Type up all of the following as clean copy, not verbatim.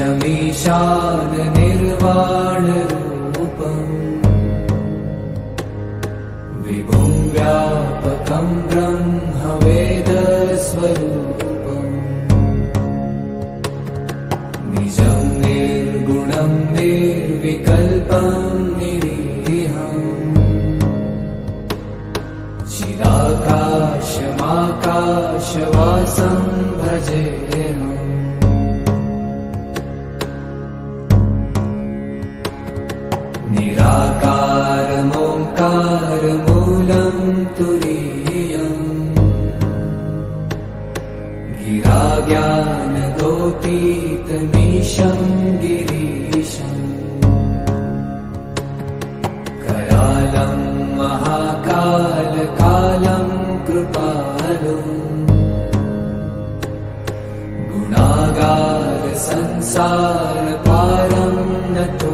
नमामीशमीशान निर्वाणरूपम् विभुं व्यापकं ब्रह्मवेदस्वरूपम् निजं निर्गुणं निर्विकल्पं निरीहम् चिदाकाशमाकाशवासं भजेऽहम् निराकारमोङ्कारमूलं तुरीयम् गिराज्ञानगोपीतमीशं गिरीशम् करालं महाकालकालं कृपालुम् गुणागारसंसारपारं नतो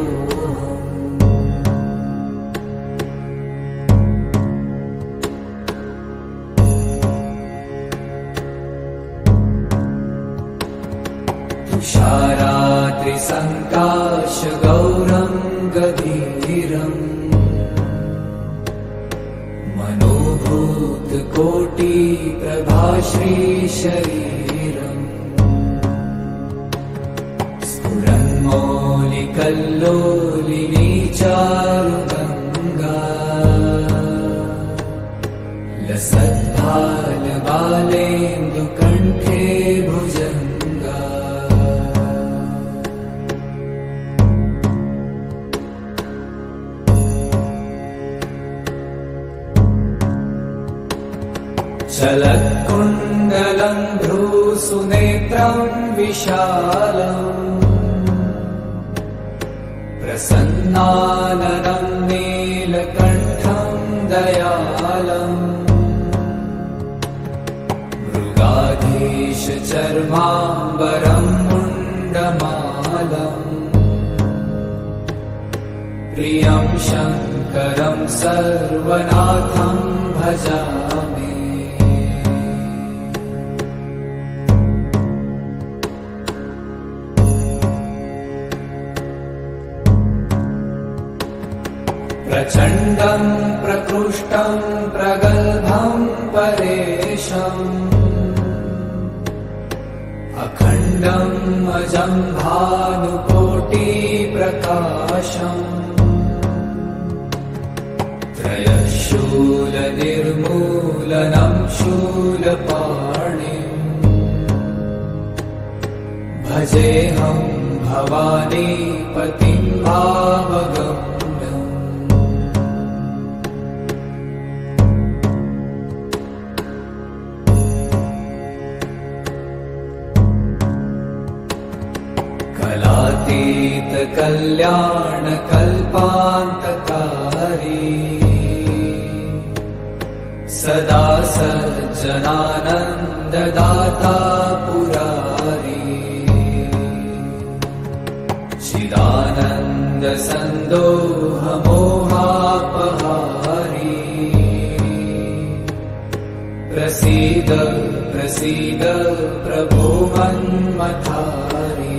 तुषाराद्रिसङ्काशगौरं गभीरम् मनोभूतकोटिप्रभाश्रीशरीरम् स्फुरन्मौलिकल्लोलिनी चारुगङ्गा लसद्भालबालेन्दुकण्ठे भुजङ्गा चलत्कुण्डलं भ्रूसुनेत्रं विशालम् प्रसन्नाननं नीलकण्ठं दयालम् मृगाधीशचर्माम्बरं मुण्डमालम् प्रियं शङ्करं सर्वनाथं भजामि प्रचण्डं प्रकृष्टं प्रगल्भं परेशम् अखण्डम् अजं भानुकोटिप्रकाशम् त्रयशूलनिर्मूलनं शूलपाणिम् भजेऽहं भवानीपतिं भावगम् कलातीतकल्याणकल्पान्तकारी सदा सज्जनानन्ददाता पुरारी चिदानन्दसन्दोहमोहापहारी प्रसीद प्रसीद प्रभो मन्मथारी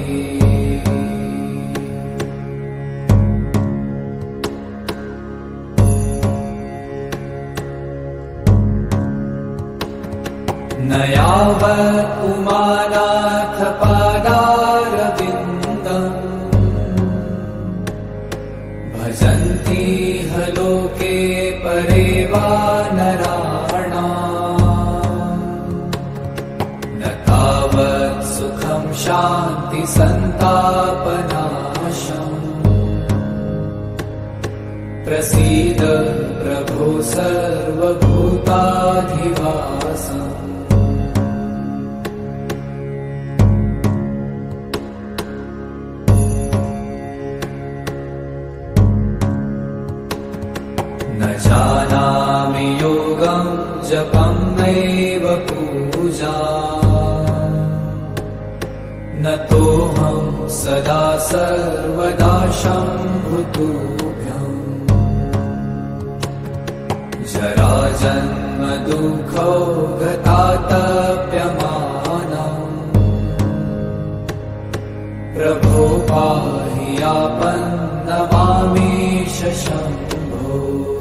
न यावत् उमानाथ पादारविन्दम् भजन्ति ह लोके परे वा नराणाम् न तावत् सुखं शान्ति सन्तापनाशम् प्रसीद प्रभो सर्वभूताधिवासम् न जानामि योगं जपं नैव पूजा न तोऽहं सदा सर्वदा शम्भुतुभ्यम् जराजन्म दुःखौ गतातप्यमानम् प्रभो पाहि आपन्नमामीश शम्भो।